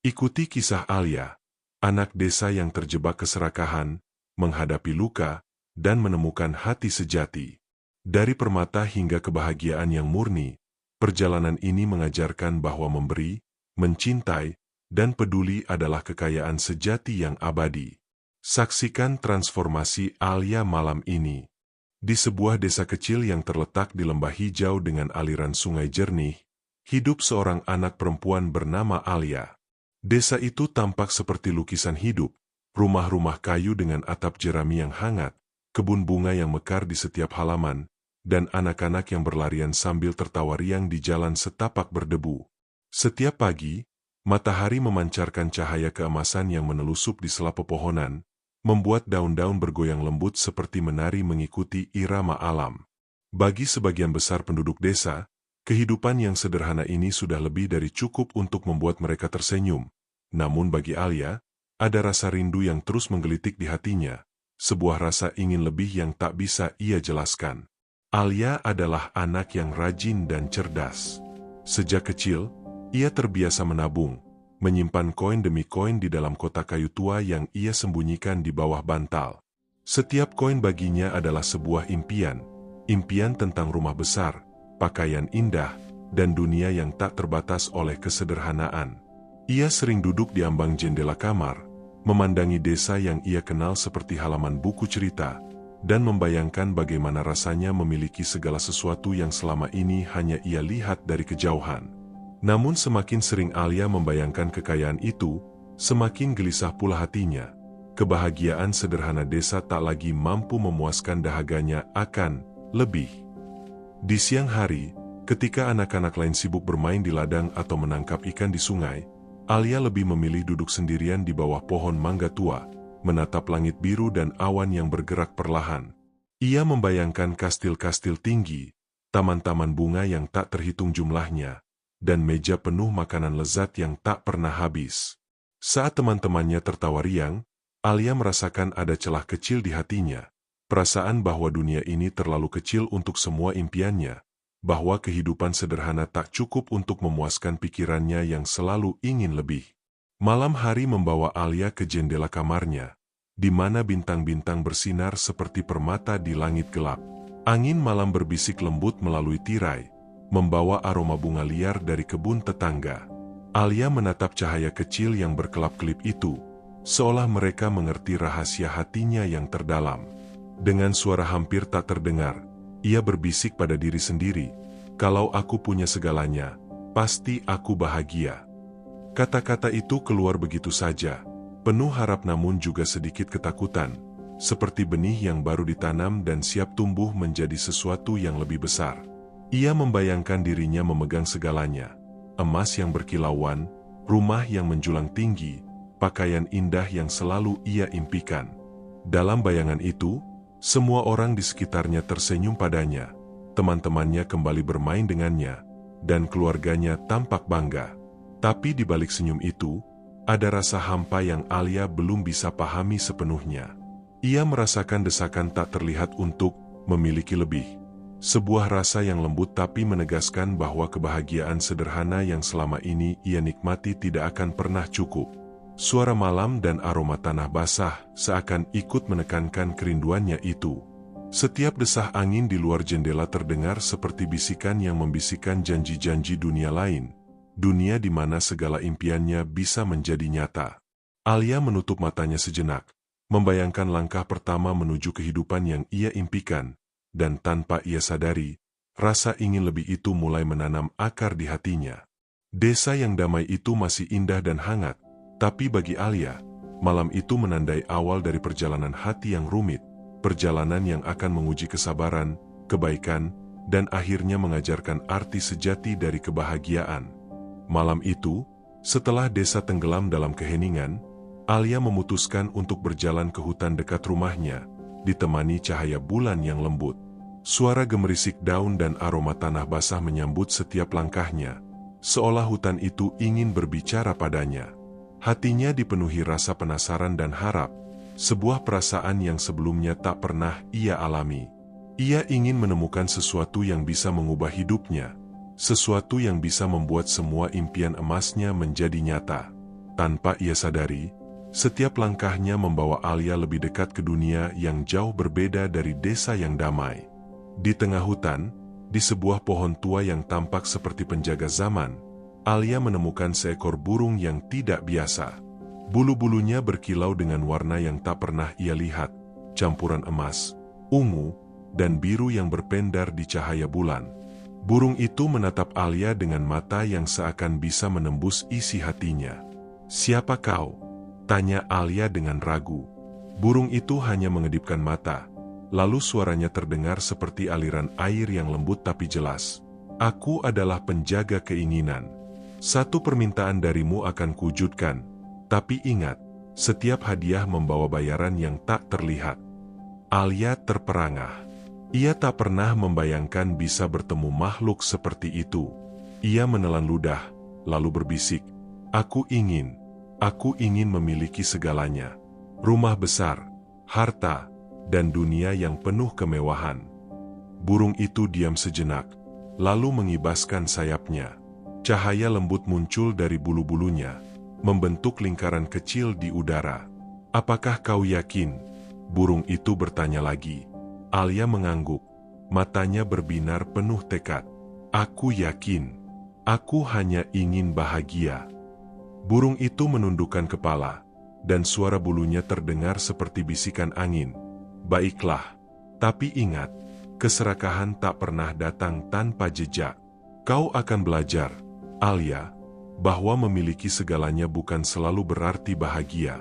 Ikuti kisah Alia, anak desa yang terjebak keserakahan, menghadapi luka, dan menemukan hati sejati. Dari permata hingga kebahagiaan yang murni, perjalanan ini mengajarkan bahwa memberi, mencintai, dan peduli adalah kekayaan sejati yang abadi. Saksikan transformasi Alia malam ini. Di sebuah desa kecil yang terletak di lembah hijau dengan aliran sungai jernih, hidup seorang anak perempuan bernama Alia. Desa itu tampak seperti lukisan hidup, rumah-rumah kayu dengan atap jerami yang hangat, kebun bunga yang mekar di setiap halaman, dan anak-anak yang berlarian sambil tertawa riang di jalan setapak berdebu. Setiap pagi, matahari memancarkan cahaya keemasan yang menelusup di sela pepohonan, membuat daun-daun bergoyang lembut seperti menari mengikuti irama alam. Bagi sebagian besar penduduk desa, kehidupan yang sederhana ini sudah lebih dari cukup untuk membuat mereka tersenyum. Namun bagi Alia, ada rasa rindu yang terus menggelitik di hatinya, sebuah rasa ingin lebih yang tak bisa ia jelaskan. Alia adalah anak yang rajin dan cerdas. Sejak kecil, ia terbiasa menabung, menyimpan koin demi koin di dalam kotak kayu tua yang ia sembunyikan di bawah bantal. Setiap koin baginya adalah sebuah impian, impian tentang rumah besar, pakaian indah, dan dunia yang tak terbatas oleh kesederhanaan. Ia sering duduk di ambang jendela kamar, memandangi desa yang ia kenal seperti halaman buku cerita, dan membayangkan bagaimana rasanya memiliki segala sesuatu yang selama ini hanya ia lihat dari kejauhan. Namun semakin sering Alia membayangkan kekayaan itu, semakin gelisah pula hatinya. Kebahagiaan sederhana desa tak lagi mampu memuaskan dahaganya akan lebih. Di siang hari, ketika anak-anak lain sibuk bermain di ladang atau menangkap ikan di sungai, Alia lebih memilih duduk sendirian di bawah pohon mangga tua, menatap langit biru dan awan yang bergerak perlahan. Ia membayangkan kastil-kastil tinggi, taman-taman bunga yang tak terhitung jumlahnya, dan meja penuh makanan lezat yang tak pernah habis. Saat teman-temannya tertawa riang, Alia merasakan ada celah kecil di hatinya, perasaan bahwa dunia ini terlalu kecil untuk semua impiannya, bahwa kehidupan sederhana tak cukup untuk memuaskan pikirannya yang selalu ingin lebih. Malam hari membawa Alia ke jendela kamarnya, di mana bintang-bintang bersinar seperti permata di langit gelap. Angin malam berbisik lembut melalui tirai, membawa aroma bunga liar dari kebun tetangga. Alia menatap cahaya kecil yang berkelap-kelip itu, seolah mereka mengerti rahasia hatinya yang terdalam. Dengan suara hampir tak terdengar, ia berbisik pada diri sendiri, "Kalau aku punya segalanya, pasti aku bahagia." Kata-kata itu keluar begitu saja, penuh harap namun juga sedikit ketakutan, seperti benih yang baru ditanam dan siap tumbuh menjadi sesuatu yang lebih besar. Ia membayangkan dirinya memegang segalanya, emas yang berkilauan, rumah yang menjulang tinggi, pakaian indah yang selalu ia impikan. Dalam bayangan itu, semua orang di sekitarnya tersenyum padanya, teman-temannya kembali bermain dengannya, dan keluarganya tampak bangga. Tapi di balik senyum itu, ada rasa hampa yang Alia belum bisa pahami sepenuhnya. Ia merasakan desakan tak terlihat untuk memiliki lebih. Sebuah rasa yang lembut tapi menegaskan bahwa kebahagiaan sederhana yang selama ini ia nikmati tidak akan pernah cukup. Suara malam dan aroma tanah basah seakan ikut menekankan kerinduannya itu. Setiap desah angin di luar jendela terdengar seperti bisikan yang membisikkan janji-janji dunia lain, dunia di mana segala impiannya bisa menjadi nyata. Alia menutup matanya sejenak, membayangkan langkah pertama menuju kehidupan yang ia impikan, dan tanpa ia sadari, rasa ingin lebih itu mulai menanam akar di hatinya. Desa yang damai itu masih indah dan hangat, tapi bagi Alia, malam itu menandai awal dari perjalanan hati yang rumit, perjalanan yang akan menguji kesabaran, kebaikan, dan akhirnya mengajarkan arti sejati dari kebahagiaan. Malam itu, setelah desa tenggelam dalam keheningan, Alia memutuskan untuk berjalan ke hutan dekat rumahnya, ditemani cahaya bulan yang lembut. Suara gemerisik daun dan aroma tanah basah menyambut setiap langkahnya, seolah hutan itu ingin berbicara padanya. Hatinya dipenuhi rasa penasaran dan harap, sebuah perasaan yang sebelumnya tak pernah ia alami. Ia ingin menemukan sesuatu yang bisa mengubah hidupnya, sesuatu yang bisa membuat semua impian emasnya menjadi nyata. Tanpa ia sadari, setiap langkahnya membawa Alia lebih dekat ke dunia yang jauh berbeda dari desa yang damai. Di tengah hutan, di sebuah pohon tua yang tampak seperti penjaga zaman, Alia menemukan seekor burung yang tidak biasa. Bulu-bulunya berkilau dengan warna yang tak pernah ia lihat, campuran emas, ungu, dan biru yang berpendar di cahaya bulan. Burung itu menatap Alia dengan mata yang seakan bisa menembus isi hatinya. "Siapa kau?" tanya Alia dengan ragu. Burung itu hanya mengedipkan mata, lalu suaranya terdengar seperti aliran air yang lembut tapi jelas. "Aku adalah penjaga keinginan. Satu permintaan darimu akan kuwujudkan, tapi ingat, setiap hadiah membawa bayaran yang tak terlihat." Alia terperangah. Ia tak pernah membayangkan bisa bertemu makhluk seperti itu. Ia menelan ludah, lalu berbisik, Aku ingin memiliki segalanya. Rumah besar, harta, dan dunia yang penuh kemewahan." Burung itu diam sejenak, lalu mengibaskan sayapnya. Cahaya lembut muncul dari bulu-bulunya, membentuk lingkaran kecil di udara. "Apakah kau yakin?" burung itu bertanya lagi. Alia mengangguk, matanya berbinar penuh tekad. "Aku yakin. Aku hanya ingin bahagia." Burung itu menundukkan kepala, dan suara bulunya terdengar seperti bisikan angin. "Baiklah, tapi ingat, keserakahan tak pernah datang tanpa jejak. Kau akan belajar, Alia, bahwa memiliki segalanya bukan selalu berarti bahagia."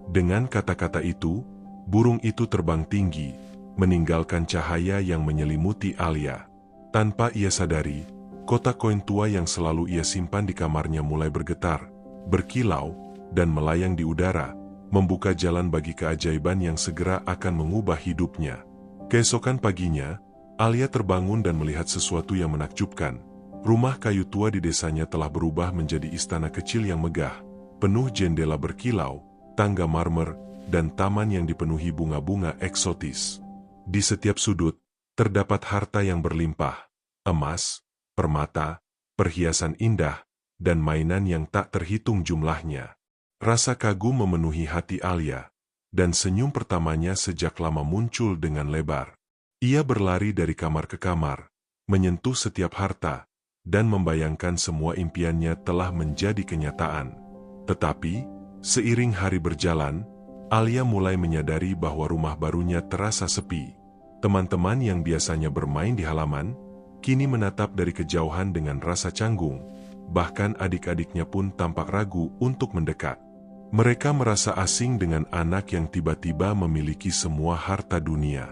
Dengan kata-kata itu, burung itu terbang tinggi, meninggalkan cahaya yang menyelimuti Alia. Tanpa ia sadari, kotak koin tua yang selalu ia simpan di kamarnya mulai bergetar, berkilau, dan melayang di udara, membuka jalan bagi keajaiban yang segera akan mengubah hidupnya. Keesokan paginya, Alia terbangun dan melihat sesuatu yang menakjubkan. Rumah kayu tua di desanya telah berubah menjadi istana kecil yang megah, penuh jendela berkilau, tangga marmer, dan taman yang dipenuhi bunga-bunga eksotis. Di setiap sudut, terdapat harta yang berlimpah, emas, permata, perhiasan indah, dan mainan yang tak terhitung jumlahnya. Rasa kagum memenuhi hati Alia, dan senyum pertamanya sejak lama muncul dengan lebar. Ia berlari dari kamar ke kamar, menyentuh setiap harta, dan membayangkan semua impiannya telah menjadi kenyataan. Tetapi, seiring hari berjalan, Alia mulai menyadari bahwa rumah barunya terasa sepi. Teman-teman yang biasanya bermain di halaman, kini menatap dari kejauhan dengan rasa canggung. Bahkan adik-adiknya pun tampak ragu untuk mendekat. Mereka merasa asing dengan anak yang tiba-tiba memiliki semua harta dunia.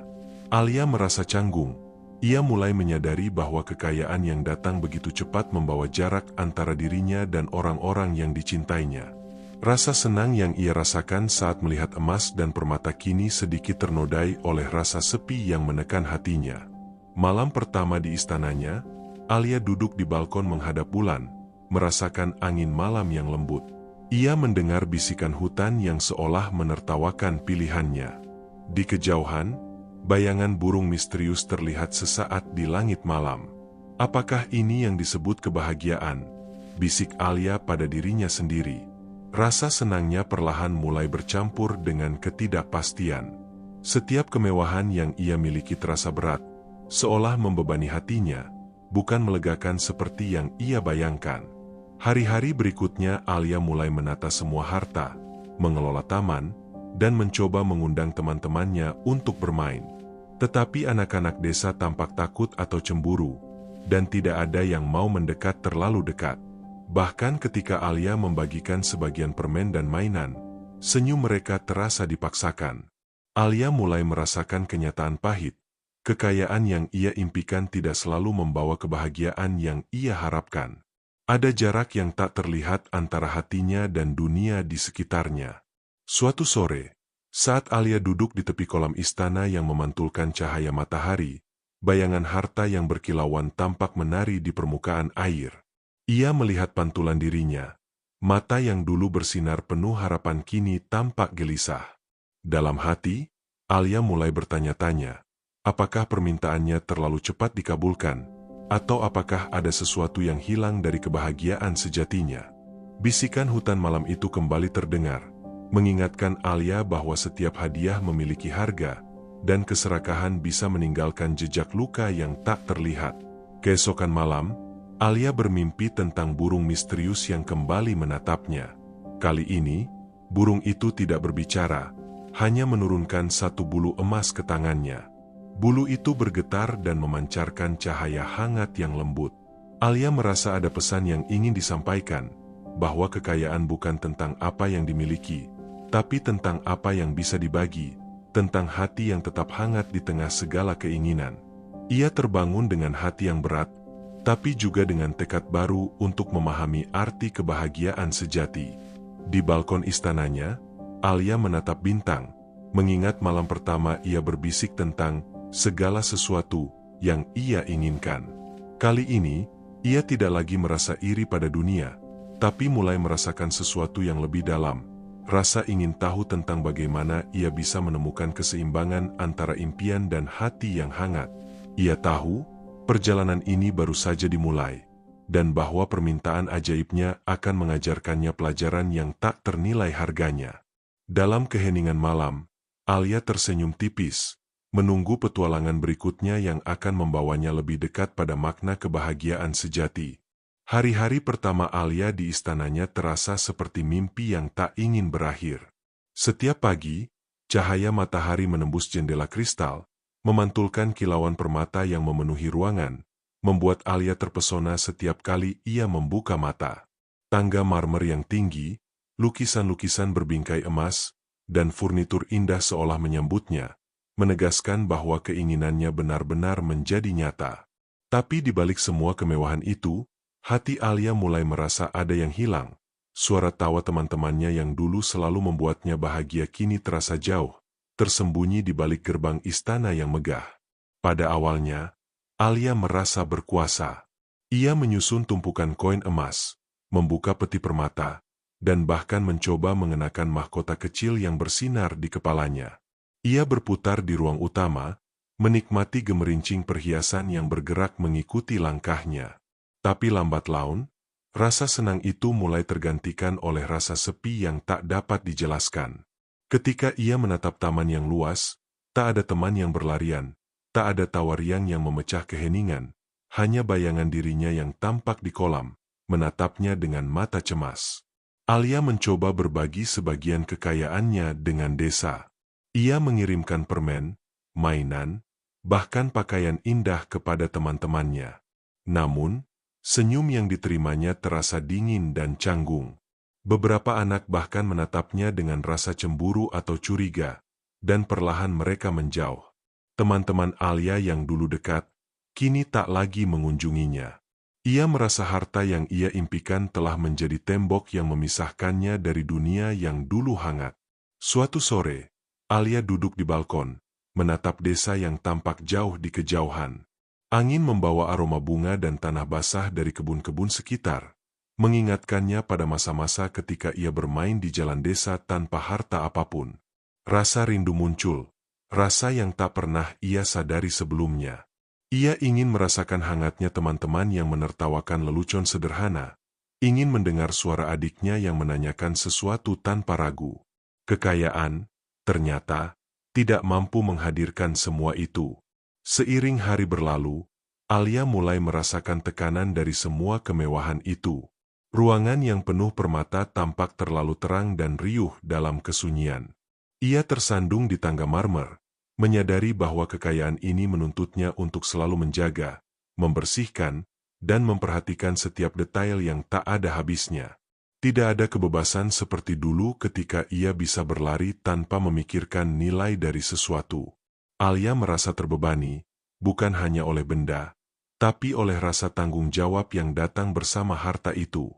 Alia merasa canggung. Ia mulai menyadari bahwa kekayaan yang datang begitu cepat membawa jarak antara dirinya dan orang-orang yang dicintainya. Rasa senang yang ia rasakan saat melihat emas dan permata kini sedikit ternodai oleh rasa sepi yang menekan hatinya. Malam pertama di istananya, Alia duduk di balkon menghadap bulan, merasakan angin malam yang lembut. Ia mendengar bisikan hutan yang seolah menertawakan pilihannya. Di kejauhan, bayangan burung misterius terlihat sesaat di langit malam. "Apakah ini yang disebut kebahagiaan?" bisik Alia pada dirinya sendiri. Rasa senangnya perlahan mulai bercampur dengan ketidakpastian. Setiap kemewahan yang ia miliki terasa berat, seolah membebani hatinya, bukan melegakan seperti yang ia bayangkan. Hari-hari berikutnya Alia mulai menata semua harta, mengelola taman, dan mencoba mengundang teman-temannya untuk bermain. Tetapi anak-anak desa tampak takut atau cemburu, dan tidak ada yang mau mendekat terlalu dekat. Bahkan ketika Alia membagikan sebagian permen dan mainan, senyum mereka terasa dipaksakan. Alia mulai merasakan kenyataan pahit. Kekayaan yang ia impikan tidak selalu membawa kebahagiaan yang ia harapkan. Ada jarak yang tak terlihat antara hatinya dan dunia di sekitarnya. Suatu sore, saat Alia duduk di tepi kolam istana yang memantulkan cahaya matahari, bayangan harta yang berkilauan tampak menari di permukaan air. Ia melihat pantulan dirinya. Mata yang dulu bersinar penuh harapan kini tampak gelisah. Dalam hati, Alia mulai bertanya-tanya, apakah permintaannya terlalu cepat dikabulkan, atau apakah ada sesuatu yang hilang dari kebahagiaan sejatinya. Bisikan hutan malam itu kembali terdengar, mengingatkan Alia bahwa setiap hadiah memiliki harga, dan keserakahan bisa meninggalkan jejak luka yang tak terlihat. Keesokan malam, Alia bermimpi tentang burung misterius yang kembali menatapnya. Kali ini, burung itu tidak berbicara, hanya menurunkan satu bulu emas ke tangannya. Bulu itu bergetar dan memancarkan cahaya hangat yang lembut. Alia merasa ada pesan yang ingin disampaikan, bahwa kekayaan bukan tentang apa yang dimiliki, tapi tentang apa yang bisa dibagi, tentang hati yang tetap hangat di tengah segala keinginan. Ia terbangun dengan hati yang berat, tapi juga dengan tekad baru untuk memahami arti kebahagiaan sejati. Di balkon istananya, Alia menatap bintang, mengingat malam pertama ia berbisik tentang segala sesuatu yang ia inginkan. Kali ini, ia tidak lagi merasa iri pada dunia, tapi mulai merasakan sesuatu yang lebih dalam, rasa ingin tahu tentang bagaimana ia bisa menemukan keseimbangan antara impian dan hati yang hangat. Ia tahu, perjalanan ini baru saja dimulai, dan bahwa permintaan ajaibnya akan mengajarkannya pelajaran yang tak ternilai harganya. Dalam keheningan malam, Alia tersenyum tipis, menunggu petualangan berikutnya yang akan membawanya lebih dekat pada makna kebahagiaan sejati. Hari-hari pertama Alia di istananya terasa seperti mimpi yang tak ingin berakhir. Setiap pagi, cahaya matahari menembus jendela kristal, memantulkan kilauan permata yang memenuhi ruangan, membuat Alia terpesona setiap kali ia membuka mata. Tangga marmer yang tinggi, lukisan-lukisan berbingkai emas, dan furnitur indah seolah menyambutnya, menegaskan bahwa keinginannya benar-benar menjadi nyata. Tapi di balik semua kemewahan itu, hati Alia mulai merasa ada yang hilang. Suara tawa teman-temannya yang dulu selalu membuatnya bahagia kini terasa jauh, tersembunyi di balik gerbang istana yang megah. Pada awalnya, Alia merasa berkuasa. Ia menyusun tumpukan koin emas, membuka peti permata, dan bahkan mencoba mengenakan mahkota kecil yang bersinar di kepalanya. Ia berputar di ruang utama, menikmati gemerincing perhiasan yang bergerak mengikuti langkahnya. Tapi lambat laun, rasa senang itu mulai tergantikan oleh rasa sepi yang tak dapat dijelaskan. Ketika ia menatap taman yang luas, tak ada teman yang berlarian, tak ada tawa riang yang memecah keheningan, hanya bayangan dirinya yang tampak di kolam, menatapnya dengan mata cemas. Alia mencoba berbagi sebagian kekayaannya dengan desa. Ia mengirimkan permen, mainan, bahkan pakaian indah kepada teman-temannya. Namun, senyum yang diterimanya terasa dingin dan canggung. Beberapa anak bahkan menatapnya dengan rasa cemburu atau curiga, dan perlahan mereka menjauh. Teman-teman Alia yang dulu dekat, kini tak lagi mengunjunginya. Ia merasa harta yang ia impikan telah menjadi tembok yang memisahkannya dari dunia yang dulu hangat. Suatu sore, Alia duduk di balkon, menatap desa yang tampak jauh di kejauhan. Angin membawa aroma bunga dan tanah basah dari kebun-kebun sekitar, mengingatkannya pada masa-masa ketika ia bermain di jalan desa tanpa harta apapun. Rasa rindu muncul, rasa yang tak pernah ia sadari sebelumnya. Ia ingin merasakan hangatnya teman-teman yang menertawakan lelucon sederhana, ingin mendengar suara adiknya yang menanyakan sesuatu tanpa ragu. Kekayaan, ternyata, tidak mampu menghadirkan semua itu. Seiring hari berlalu, Alia mulai merasakan tekanan dari semua kemewahan itu. Ruangan yang penuh permata tampak terlalu terang dan riuh dalam kesunyian. Ia tersandung di tangga marmer, menyadari bahwa kekayaan ini menuntutnya untuk selalu menjaga, membersihkan, dan memperhatikan setiap detail yang tak ada habisnya. Tidak ada kebebasan seperti dulu ketika ia bisa berlari tanpa memikirkan nilai dari sesuatu. Alia merasa terbebani, bukan hanya oleh benda, tapi oleh rasa tanggung jawab yang datang bersama harta itu.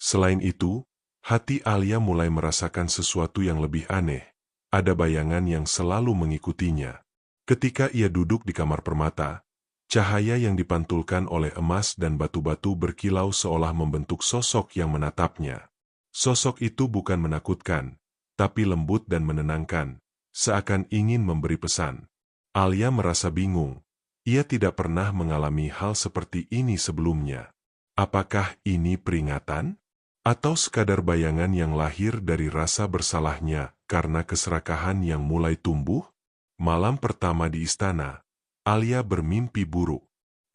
Selain itu, hati Alia mulai merasakan sesuatu yang lebih aneh. Ada bayangan yang selalu mengikutinya. Ketika ia duduk di kamar permata, cahaya yang dipantulkan oleh emas dan batu-batu berkilau seolah membentuk sosok yang menatapnya. Sosok itu bukan menakutkan, tapi lembut dan menenangkan, seakan ingin memberi pesan. Alia merasa bingung. Ia tidak pernah mengalami hal seperti ini sebelumnya. Apakah ini peringatan? Atau sekadar bayangan yang lahir dari rasa bersalahnya karena keserakahan yang mulai tumbuh? Malam pertama di istana, Alia bermimpi buruk.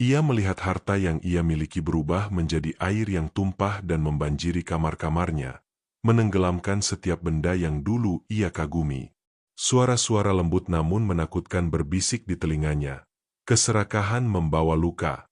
Ia melihat harta yang ia miliki berubah menjadi air yang tumpah dan membanjiri kamar-kamarnya, menenggelamkan setiap benda yang dulu ia kagumi. Suara-suara lembut namun menakutkan berbisik di telinganya. Keserakahan membawa luka.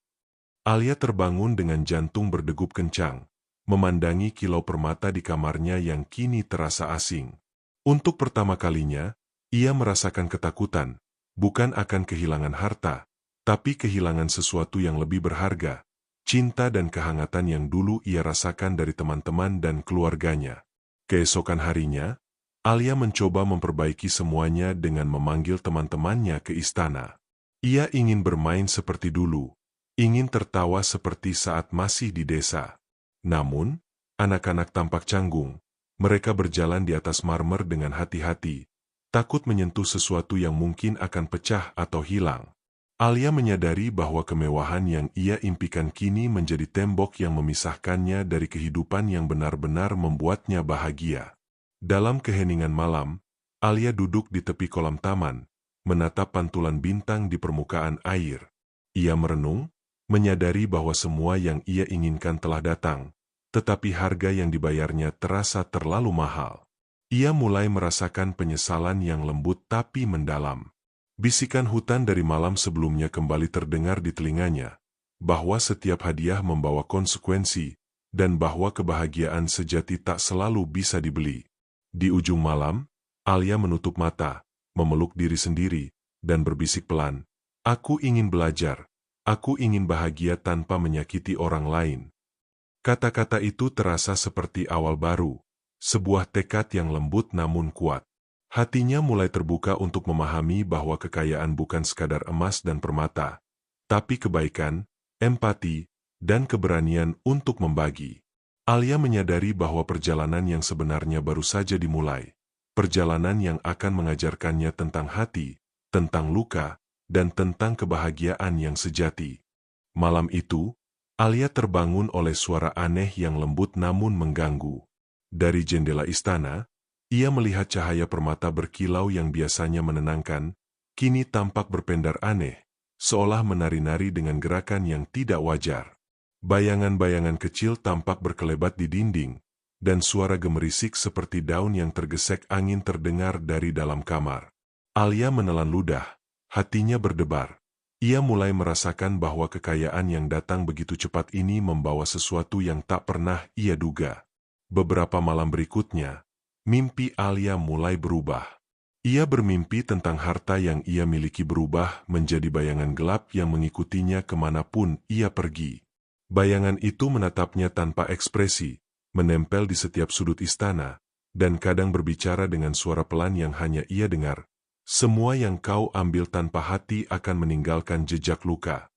Alia terbangun dengan jantung berdegup kencang, memandangi kilau permata di kamarnya yang kini terasa asing. Untuk pertama kalinya, ia merasakan ketakutan, bukan akan kehilangan harta, tapi kehilangan sesuatu yang lebih berharga, cinta dan kehangatan yang dulu ia rasakan dari teman-teman dan keluarganya. Keesokan harinya, Alia mencoba memperbaiki semuanya dengan memanggil teman-temannya ke istana. Ia ingin bermain seperti dulu, ingin tertawa seperti saat masih di desa. Namun, anak-anak tampak canggung. Mereka berjalan di atas marmer dengan hati-hati, takut menyentuh sesuatu yang mungkin akan pecah atau hilang. Alia menyadari bahwa kemewahan yang ia impikan kini menjadi tembok yang memisahkannya dari kehidupan yang benar-benar membuatnya bahagia. Dalam keheningan malam, Alia duduk di tepi kolam taman, menatap pantulan bintang di permukaan air. Ia merenung, menyadari bahwa semua yang ia inginkan telah datang, tetapi harga yang dibayarnya terasa terlalu mahal. Ia mulai merasakan penyesalan yang lembut tapi mendalam. Bisikan hutan dari malam sebelumnya kembali terdengar di telinganya, bahwa setiap hadiah membawa konsekuensi, dan bahwa kebahagiaan sejati tak selalu bisa dibeli. Di ujung malam, Alia menutup mata, memeluk diri sendiri, dan berbisik pelan, "Aku ingin belajar, aku ingin bahagia tanpa menyakiti orang lain." Kata-kata itu terasa seperti awal baru, sebuah tekad yang lembut namun kuat. Hatinya mulai terbuka untuk memahami bahwa kekayaan bukan sekadar emas dan permata, tapi kebaikan, empati, dan keberanian untuk membagi. Alia menyadari bahwa perjalanan yang sebenarnya baru saja dimulai, perjalanan yang akan mengajarkannya tentang hati, tentang luka, dan tentang kebahagiaan yang sejati. Malam itu, Alia terbangun oleh suara aneh yang lembut namun mengganggu. Dari jendela istana, ia melihat cahaya permata berkilau yang biasanya menenangkan, kini tampak berpendar aneh, seolah menari-nari dengan gerakan yang tidak wajar. Bayangan-bayangan kecil tampak berkelebat di dinding, dan suara gemerisik seperti daun yang tergesek angin terdengar dari dalam kamar. Alia menelan ludah, hatinya berdebar. Ia mulai merasakan bahwa kekayaan yang datang begitu cepat ini membawa sesuatu yang tak pernah ia duga. Beberapa malam berikutnya, mimpi Alia mulai berubah. Ia bermimpi tentang harta yang ia miliki berubah menjadi bayangan gelap yang mengikutinya kemanapun ia pergi. Bayangan itu menatapnya tanpa ekspresi, menempel di setiap sudut istana, dan kadang berbicara dengan suara pelan yang hanya ia dengar. "Semua yang kau ambil tanpa hati akan meninggalkan jejak luka."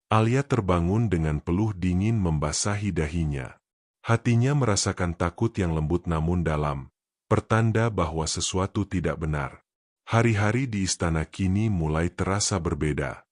Alia terbangun dengan peluh dingin membasahi dahinya. Hatinya merasakan takut yang lembut namun dalam, pertanda bahwa sesuatu tidak benar. Hari-hari di istana kini mulai terasa berbeda.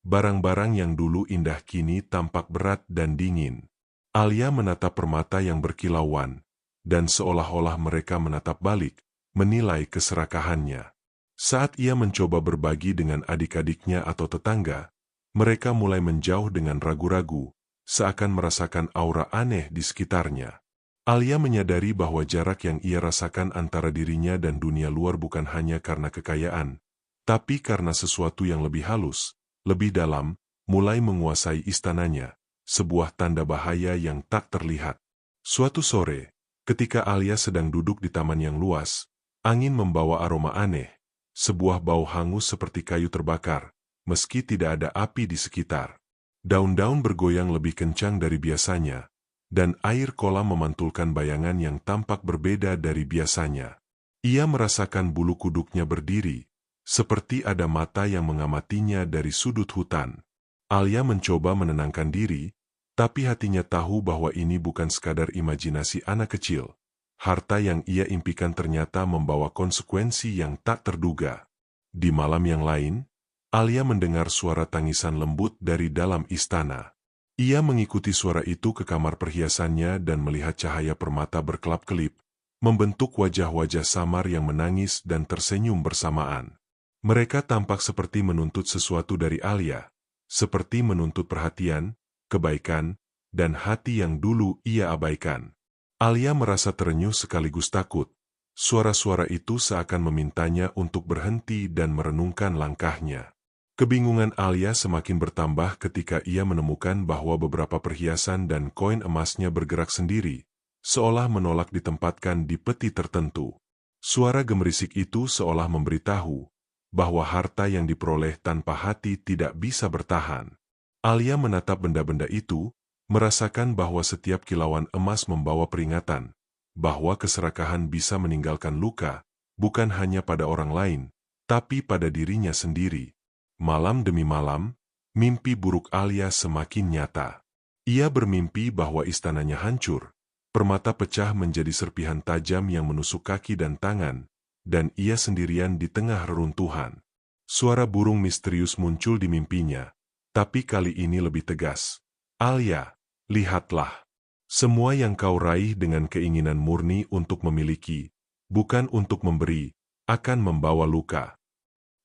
Barang-barang yang dulu indah kini tampak berat dan dingin. Alia menatap permata yang berkilauan, dan seolah-olah mereka menatap balik, menilai keserakahannya. Saat ia mencoba berbagi dengan adik-adiknya atau tetangga, mereka mulai menjauh dengan ragu-ragu, seakan merasakan aura aneh di sekitarnya. Alia menyadari bahwa jarak yang ia rasakan antara dirinya dan dunia luar bukan hanya karena kekayaan, tapi karena sesuatu yang lebih halus, lebih dalam, mulai menguasai istananya, sebuah tanda bahaya yang tak terlihat. Suatu sore, ketika Alia sedang duduk di taman yang luas, angin membawa aroma aneh. Sebuah bau hangus seperti kayu terbakar, meski tidak ada api di sekitar. Daun-daun bergoyang lebih kencang dari biasanya, dan air kolam memantulkan bayangan yang tampak berbeda dari biasanya. Ia merasakan bulu kuduknya berdiri, seperti ada mata yang mengamatinya dari sudut hutan. Alia mencoba menenangkan diri, tapi hatinya tahu bahwa ini bukan sekadar imajinasi anak kecil. Harta yang ia impikan ternyata membawa konsekuensi yang tak terduga. Di malam yang lain, Alia mendengar suara tangisan lembut dari dalam istana. Ia mengikuti suara itu ke kamar perhiasannya dan melihat cahaya permata berkelap-kelip, membentuk wajah-wajah samar yang menangis dan tersenyum bersamaan. Mereka tampak seperti menuntut sesuatu dari Alia, seperti menuntut perhatian, kebaikan, dan hati yang dulu ia abaikan. Alia merasa terenyuh sekaligus takut. Suara-suara itu seakan memintanya untuk berhenti dan merenungkan langkahnya. Kebingungan Alia semakin bertambah ketika ia menemukan bahwa beberapa perhiasan dan koin emasnya bergerak sendiri, seolah menolak ditempatkan di peti tertentu. Suara gemerisik itu seolah memberitahu bahwa harta yang diperoleh tanpa hati tidak bisa bertahan. Alia menatap benda-benda itu, merasakan bahwa setiap kilauan emas membawa peringatan, bahwa keserakahan bisa meninggalkan luka, bukan hanya pada orang lain, tapi pada dirinya sendiri. Malam demi malam, mimpi buruk Alia semakin nyata. Ia bermimpi bahwa istananya hancur, permata pecah menjadi serpihan tajam yang menusuk kaki dan tangan, dan ia sendirian di tengah reruntuhan. Suara burung misterius muncul di mimpinya, tapi kali ini lebih tegas. Alia, lihatlah. Semua yang kau raih dengan keinginan murni untuk memiliki, bukan untuk memberi, akan membawa luka.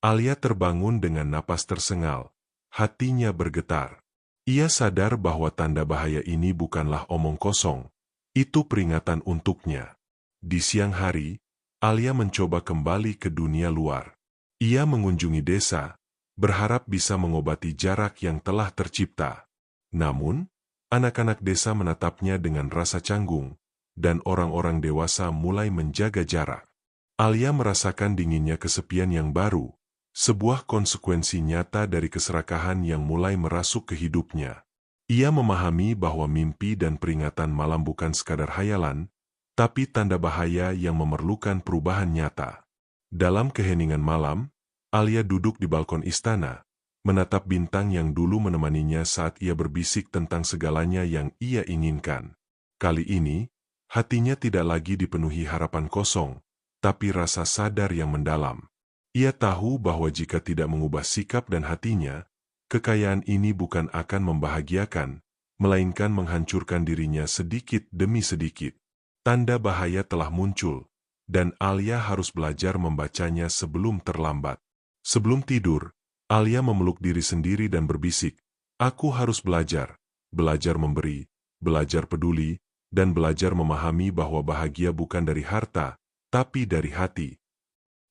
Alia terbangun dengan napas tersengal, hatinya bergetar. Ia sadar bahwa tanda bahaya ini bukanlah omong kosong, itu peringatan untuknya. Di siang hari, Alia mencoba kembali ke dunia luar. Ia mengunjungi desa, berharap bisa mengobati jarak yang telah tercipta. Namun, anak-anak desa menatapnya dengan rasa canggung, dan orang-orang dewasa mulai menjaga jarak. Alia merasakan dinginnya kesepian yang baru, sebuah konsekuensi nyata dari keserakahan yang mulai merasuk ke hidupnya. Ia memahami bahwa mimpi dan peringatan malam bukan sekadar hayalan, tapi tanda bahaya yang memerlukan perubahan nyata. Dalam keheningan malam, Alia duduk di balkon istana, menatap bintang yang dulu menemaninya saat ia berbisik tentang segalanya yang ia inginkan. Kali ini, hatinya tidak lagi dipenuhi harapan kosong, tapi rasa sadar yang mendalam. Ia tahu bahwa jika tidak mengubah sikap dan hatinya, kekayaan ini bukan akan membahagiakan, melainkan menghancurkan dirinya sedikit demi sedikit. Tanda bahaya telah muncul, dan Alia harus belajar membacanya sebelum terlambat. Sebelum tidur, Alia memeluk diri sendiri dan berbisik, "Aku harus belajar, belajar memberi, belajar peduli, dan belajar memahami bahwa bahagia bukan dari harta, tapi dari hati."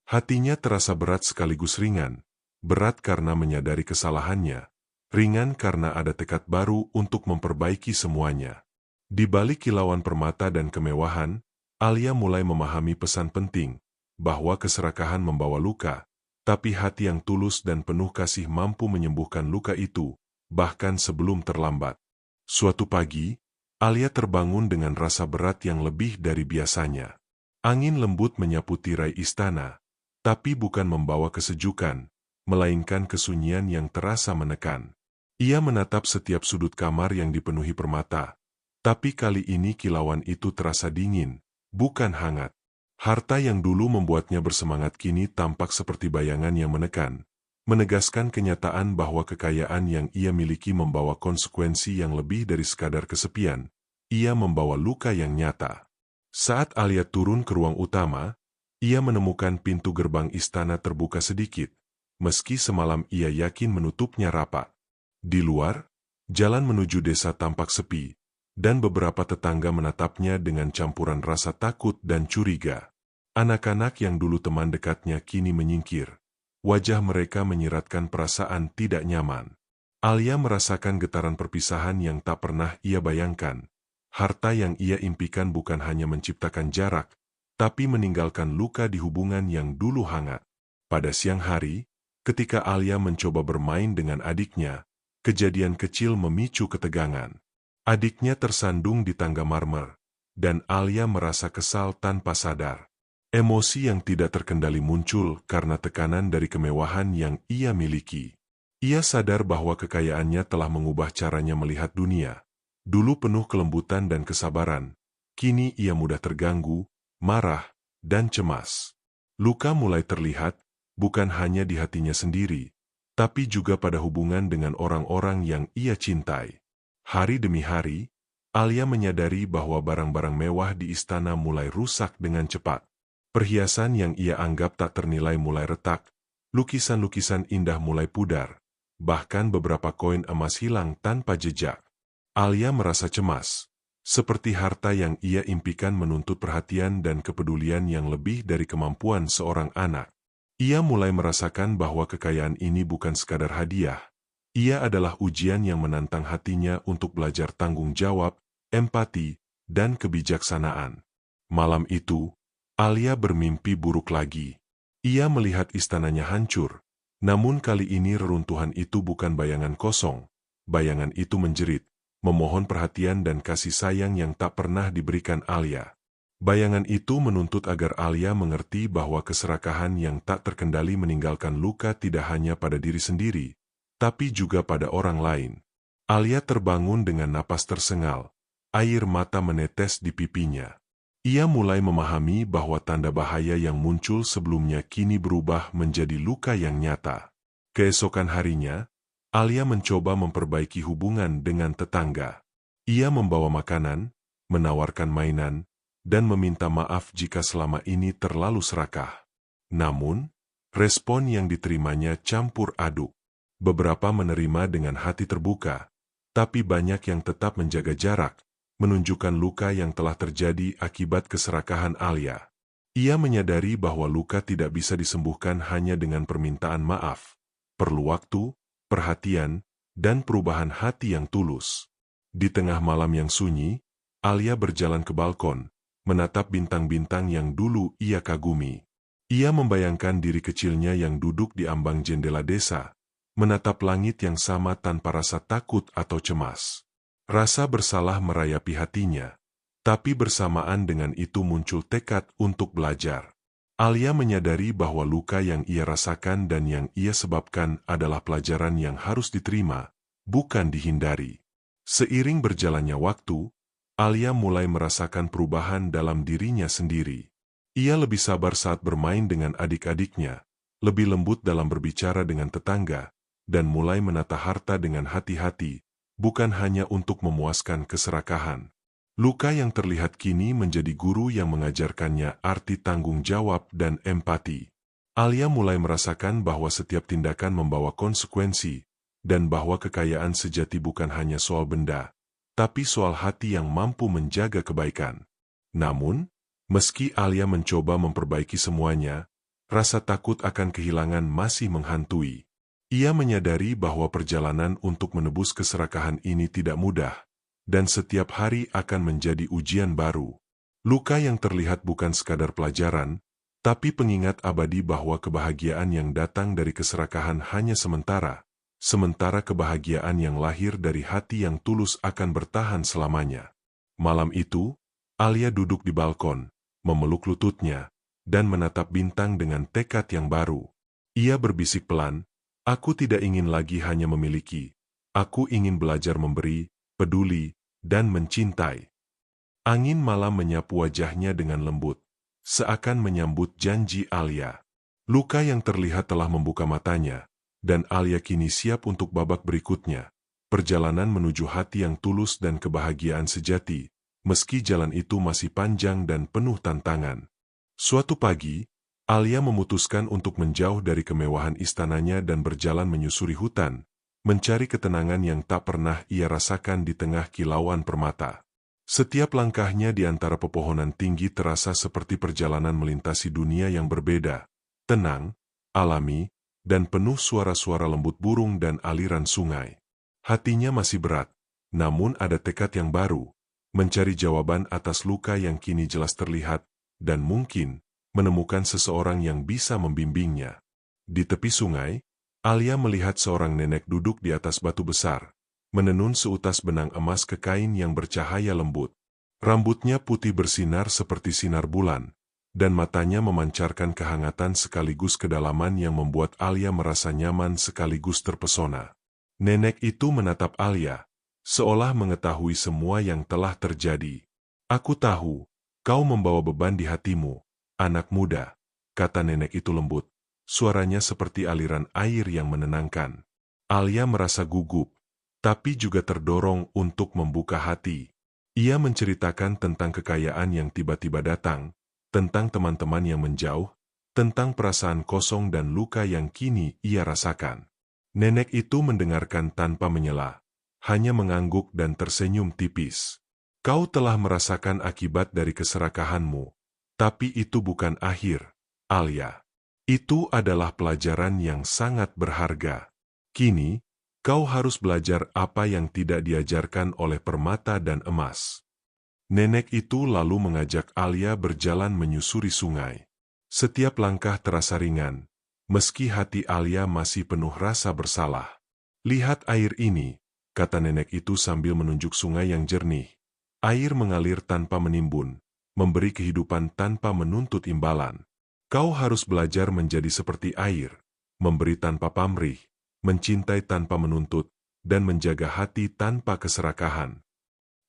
Hatinya terasa berat sekaligus ringan, berat karena menyadari kesalahannya, ringan karena ada tekad baru untuk memperbaiki semuanya. Di balik kilauan permata dan kemewahan, Alia mulai memahami pesan penting, bahwa keserakahan membawa luka, tapi hati yang tulus dan penuh kasih mampu menyembuhkan luka itu, bahkan sebelum terlambat. Suatu pagi, Alia terbangun dengan rasa berat yang lebih dari biasanya. Angin lembut menyapu tirai istana, tapi bukan membawa kesejukan, melainkan kesunyian yang terasa menekan. Ia menatap setiap sudut kamar yang dipenuhi permata, tapi kali ini kilauan itu terasa dingin, bukan hangat. Harta yang dulu membuatnya bersemangat kini tampak seperti bayangan yang menekan, menegaskan kenyataan bahwa kekayaan yang ia miliki membawa konsekuensi yang lebih dari sekadar kesepian. Ia membawa luka yang nyata. Saat Alia turun ke ruang utama, ia menemukan pintu gerbang istana terbuka sedikit, meski semalam ia yakin menutupnya rapat. Di luar, jalan menuju desa tampak sepi, dan beberapa tetangga menatapnya dengan campuran rasa takut dan curiga. Anak-anak yang dulu teman dekatnya kini menyingkir. Wajah mereka menyiratkan perasaan tidak nyaman. Alia merasakan getaran perpisahan yang tak pernah ia bayangkan. Harta yang ia impikan bukan hanya menciptakan jarak, tapi meninggalkan luka di hubungan yang dulu hangat. Pada siang hari, ketika Alia mencoba bermain dengan adiknya, kejadian kecil memicu ketegangan. Adiknya tersandung di tangga marmer, dan Alia merasa kesal tanpa sadar. Emosi yang tidak terkendali muncul karena tekanan dari kemewahan yang ia miliki. Ia sadar bahwa kekayaannya telah mengubah caranya melihat dunia. Dulu penuh kelembutan dan kesabaran, kini ia mudah terganggu, marah, dan cemas. Luka mulai terlihat, bukan hanya di hatinya sendiri, tapi juga pada hubungan dengan orang-orang yang ia cintai. Hari demi hari, Alia menyadari bahwa barang-barang mewah di istana mulai rusak dengan cepat. Perhiasan yang ia anggap tak ternilai mulai retak, lukisan-lukisan indah mulai pudar, bahkan beberapa koin emas hilang tanpa jejak. Alia merasa cemas, seperti harta yang ia impikan menuntut perhatian dan kepedulian yang lebih dari kemampuan seorang anak. Ia mulai merasakan bahwa kekayaan ini bukan sekadar hadiah. Ia adalah ujian yang menantang hatinya untuk belajar tanggung jawab, empati, dan kebijaksanaan. Malam itu, Alia bermimpi buruk lagi. Ia melihat istananya hancur, namun kali ini reruntuhan itu bukan bayangan kosong. Bayangan itu menjerit, memohon perhatian dan kasih sayang yang tak pernah diberikan Alia. Bayangan itu menuntut agar Alia mengerti bahwa keserakahan yang tak terkendali meninggalkan luka tidak hanya pada diri sendiri, tapi juga pada orang lain. Alia terbangun dengan napas tersengal, air mata menetes di pipinya. Ia mulai memahami bahwa tanda bahaya yang muncul sebelumnya kini berubah menjadi luka yang nyata. Keesokan harinya, Alia mencoba memperbaiki hubungan dengan tetangga. Ia membawa makanan, menawarkan mainan, dan meminta maaf jika selama ini terlalu serakah. Namun, respon yang diterimanya campur aduk. Beberapa menerima dengan hati terbuka, tapi banyak yang tetap menjaga jarak, menunjukkan luka yang telah terjadi akibat keserakahan Alia. Ia menyadari bahwa luka tidak bisa disembuhkan hanya dengan permintaan maaf. Perlu waktu, perhatian, dan perubahan hati yang tulus. Di tengah malam yang sunyi, Alia berjalan ke balkon, menatap bintang-bintang yang dulu ia kagumi. Ia membayangkan diri kecilnya yang duduk di ambang jendela desa, menatap langit yang sama tanpa rasa takut atau cemas. Rasa bersalah merayapi hatinya, tapi bersamaan dengan itu muncul tekad untuk belajar. Alia menyadari bahwa luka yang ia rasakan dan yang ia sebabkan adalah pelajaran yang harus diterima, bukan dihindari. Seiring berjalannya waktu, Alia mulai merasakan perubahan dalam dirinya sendiri. Ia lebih sabar saat bermain dengan adik-adiknya, lebih lembut dalam berbicara dengan tetangga, dan mulai menata harta dengan hati-hati, bukan hanya untuk memuaskan keserakahan. Luka yang terlihat kini menjadi guru yang mengajarkannya arti tanggung jawab dan empati. Alia mulai merasakan bahwa setiap tindakan membawa konsekuensi, dan bahwa kekayaan sejati bukan hanya soal benda, tapi soal hati yang mampu menjaga kebaikan. Namun, meski Alia mencoba memperbaiki semuanya, rasa takut akan kehilangan masih menghantui. Ia menyadari bahwa perjalanan untuk menebus keserakahan ini tidak mudah, dan setiap hari akan menjadi ujian baru. Luka yang terlihat bukan sekadar pelajaran, tapi pengingat abadi bahwa kebahagiaan yang datang dari keserakahan hanya sementara, sementara kebahagiaan yang lahir dari hati yang tulus akan bertahan selamanya. Malam itu, Alia duduk di balkon, memeluk lututnya, dan menatap bintang dengan tekad yang baru. Ia berbisik pelan, "Aku tidak ingin lagi hanya memiliki. Aku ingin belajar memberi, peduli, dan mencintai." Angin malam menyapu wajahnya dengan lembut, seakan menyambut janji Alia. Luka yang terlihat telah membuka matanya, dan Alia kini siap untuk babak berikutnya. Perjalanan menuju hati yang tulus dan kebahagiaan sejati, meski jalan itu masih panjang dan penuh tantangan. Suatu pagi, Alia memutuskan untuk menjauh dari kemewahan istananya dan berjalan menyusuri hutan, mencari ketenangan yang tak pernah ia rasakan di tengah kilauan permata. Setiap langkahnya di antara pepohonan tinggi terasa seperti perjalanan melintasi dunia yang berbeda, tenang, alami, dan penuh suara-suara lembut burung dan aliran sungai. Hatinya masih berat, namun ada tekad yang baru, mencari jawaban atas luka yang kini jelas terlihat, dan mungkin menemukan seseorang yang bisa membimbingnya. Di tepi sungai, Alia melihat seorang nenek duduk di atas batu besar, menenun seutas benang emas ke kain yang bercahaya lembut. Rambutnya putih bersinar seperti sinar bulan, dan matanya memancarkan kehangatan sekaligus kedalaman yang membuat Alia merasa nyaman sekaligus terpesona. Nenek itu menatap Alia, seolah mengetahui semua yang telah terjadi. "Aku tahu, kau membawa beban di hatimu, anak muda," kata nenek itu lembut, suaranya seperti aliran air yang menenangkan. Alia merasa gugup. tapi juga terdorong untuk membuka hati. Ia menceritakan tentang kekayaan yang tiba-tiba datang, tentang teman-teman yang menjauh, tentang perasaan kosong dan luka yang kini ia rasakan. Nenek itu mendengarkan tanpa menyela, hanya mengangguk dan tersenyum tipis. Kau telah merasakan akibat dari keserakahanmu, tapi itu bukan akhir, Alia. Itu adalah pelajaran yang sangat berharga. Kini, kau harus belajar apa yang tidak diajarkan oleh permata dan emas. Nenek itu lalu mengajak Alia berjalan menyusuri sungai. Setiap langkah terasa ringan, meski hati Alia masih penuh rasa bersalah. Lihat air ini, kata nenek itu sambil menunjuk sungai yang jernih. Air mengalir tanpa menimbun, memberi kehidupan tanpa menuntut imbalan. Kau harus belajar menjadi seperti air, memberi tanpa pamrih, mencintai tanpa menuntut, dan menjaga hati tanpa keserakahan.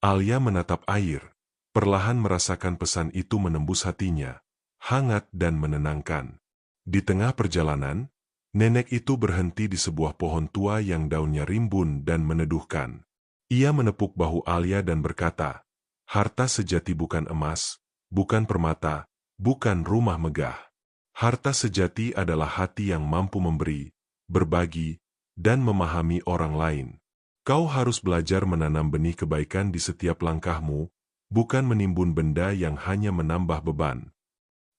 Alia menatap air, perlahan merasakan pesan itu menembus hatinya, hangat dan menenangkan. Di tengah perjalanan, nenek itu berhenti di sebuah pohon tua yang daunnya rimbun dan meneduhkan. Ia menepuk bahu Alia dan berkata, "Harta sejati bukan emas, bukan permata, bukan rumah megah. Harta sejati adalah hati yang mampu memberi, berbagi, dan memahami orang lain. Kau harus belajar menanam benih kebaikan di setiap langkahmu, bukan menimbun benda yang hanya menambah beban."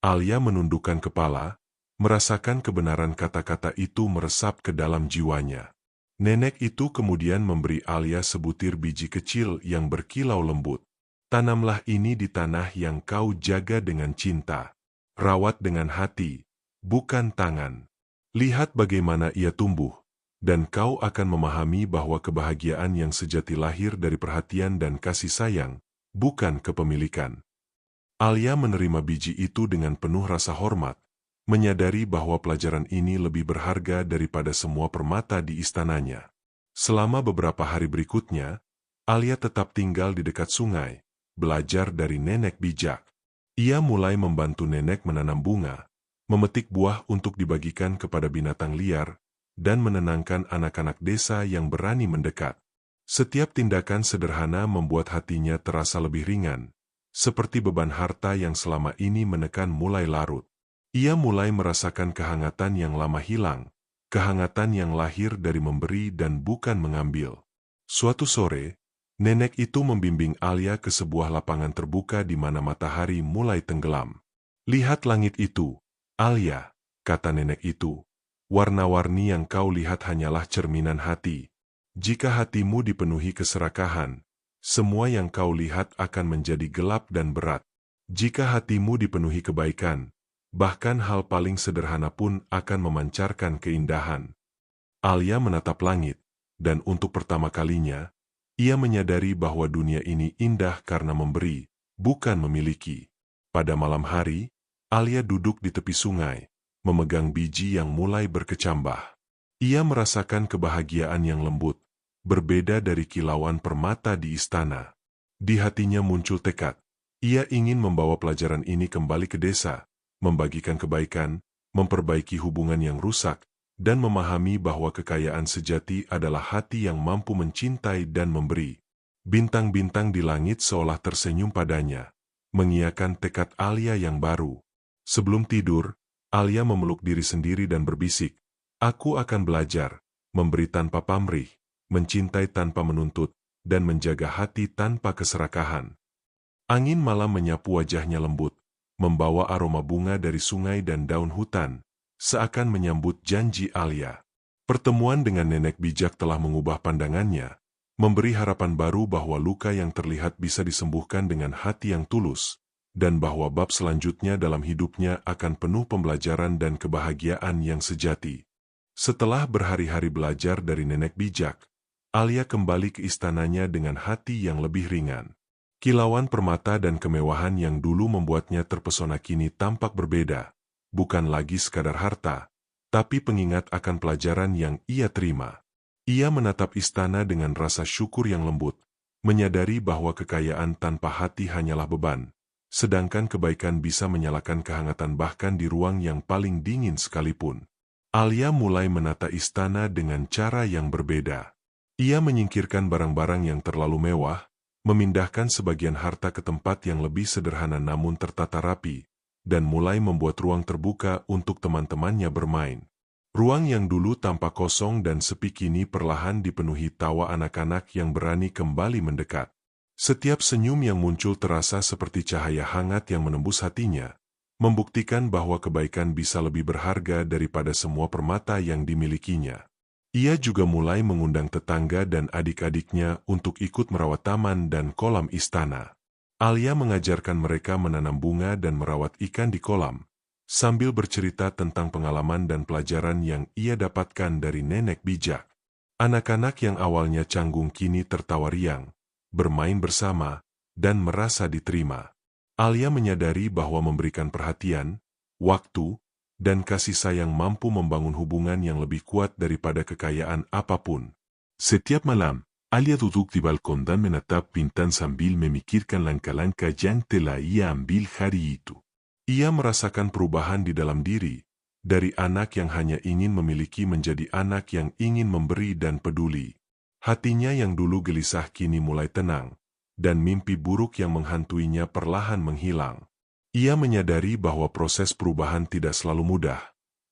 Alia menundukkan kepala, merasakan kebenaran kata-kata itu meresap ke dalam jiwanya. Nenek itu kemudian memberi Alia sebutir biji kecil yang berkilau lembut. "Tanamlah ini di tanah yang kau jaga dengan cinta. Rawat dengan hati, bukan tangan. Lihat bagaimana ia tumbuh, dan kau akan memahami bahwa kebahagiaan yang sejati lahir dari perhatian dan kasih sayang, bukan kepemilikan." Alia menerima biji itu dengan penuh rasa hormat, menyadari bahwa pelajaran ini lebih berharga daripada semua permata di istananya. Selama beberapa hari berikutnya, Alia tetap tinggal di dekat sungai, belajar dari nenek bijak. Ia mulai membantu nenek menanam bunga, memetik buah untuk dibagikan kepada binatang liar, dan menenangkan anak-anak desa yang berani mendekat. Setiap tindakan sederhana membuat hatinya terasa lebih ringan, seperti beban harta yang selama ini menekan mulai larut. Ia mulai merasakan kehangatan yang lama hilang, kehangatan yang lahir dari memberi dan bukan mengambil. Suatu sore, nenek itu membimbing Alia ke sebuah lapangan terbuka di mana matahari mulai tenggelam. "Lihat langit itu, Alia," kata nenek itu. "Warna-warni yang kau lihat hanyalah cerminan hati. Jika hatimu dipenuhi keserakahan, semua yang kau lihat akan menjadi gelap dan berat. Jika hatimu dipenuhi kebaikan, bahkan hal paling sederhana pun akan memancarkan keindahan." Alia menatap langit, dan untuk pertama kalinya, ia menyadari bahwa dunia ini indah karena memberi, bukan memiliki. Pada malam hari, Alia duduk di tepi sungai, memegang biji yang mulai berkecambah. Ia merasakan kebahagiaan yang lembut, berbeda dari kilauan permata di istana. Di hatinya muncul tekad. Ia ingin membawa pelajaran ini kembali ke desa, membagikan kebaikan, memperbaiki hubungan yang rusak, dan memahami bahwa kekayaan sejati adalah hati yang mampu mencintai dan memberi. Bintang-bintang di langit seolah tersenyum padanya, mengiyakan tekad Alia yang baru. Sebelum tidur, Alia memeluk diri sendiri dan berbisik, "Aku akan belajar, memberi tanpa pamrih, mencintai tanpa menuntut, dan menjaga hati tanpa keserakahan." Angin malam menyapu wajahnya lembut, membawa aroma bunga dari sungai dan daun hutan, seakan menyambut janji Alia. Pertemuan dengan nenek bijak telah mengubah pandangannya, memberi harapan baru bahwa luka yang terlihat bisa disembuhkan dengan hati yang tulus, dan bahwa bab selanjutnya dalam hidupnya akan penuh pembelajaran dan kebahagiaan yang sejati. Setelah berhari-hari belajar dari nenek bijak, Alia kembali ke istananya dengan hati yang lebih ringan. Kilauan permata dan kemewahan yang dulu membuatnya terpesona kini tampak berbeda, bukan lagi sekadar harta, tapi pengingat akan pelajaran yang ia terima. Ia menatap istana dengan rasa syukur yang lembut, menyadari bahwa kekayaan tanpa hati hanyalah beban, sedangkan kebaikan bisa menyalakan kehangatan bahkan di ruang yang paling dingin sekalipun. Alia mulai menata istana dengan cara yang berbeda. Ia menyingkirkan barang-barang yang terlalu mewah, memindahkan sebagian harta ke tempat yang lebih sederhana namun tertata rapi, dan mulai membuat ruang terbuka untuk teman-temannya bermain. Ruang yang dulu tampak kosong dan sepi kini perlahan dipenuhi tawa anak-anak yang berani kembali mendekat. Setiap senyum yang muncul terasa seperti cahaya hangat yang menembus hatinya, membuktikan bahwa kebaikan bisa lebih berharga daripada semua permata yang dimilikinya. Ia juga mulai mengundang tetangga dan adik-adiknya untuk ikut merawat taman dan kolam istana. Alia mengajarkan mereka menanam bunga dan merawat ikan di kolam, sambil bercerita tentang pengalaman dan pelajaran yang ia dapatkan dari nenek bijak. Anak-anak yang awalnya canggung kini tertawa riang, bermain bersama, dan merasa diterima. Alia menyadari bahwa memberikan perhatian, waktu, dan kasih sayang mampu membangun hubungan yang lebih kuat daripada kekayaan apapun. Setiap malam, Alia duduk di balkon dan menatap bintang sambil memikirkan langkah-langkah yang telah ia ambil hari itu. Ia merasakan perubahan di dalam diri, dari anak yang hanya ingin memiliki menjadi anak yang ingin memberi dan peduli. Hatinya yang dulu gelisah kini mulai tenang, dan mimpi buruk yang menghantuinya perlahan menghilang. Ia menyadari bahwa proses perubahan tidak selalu mudah,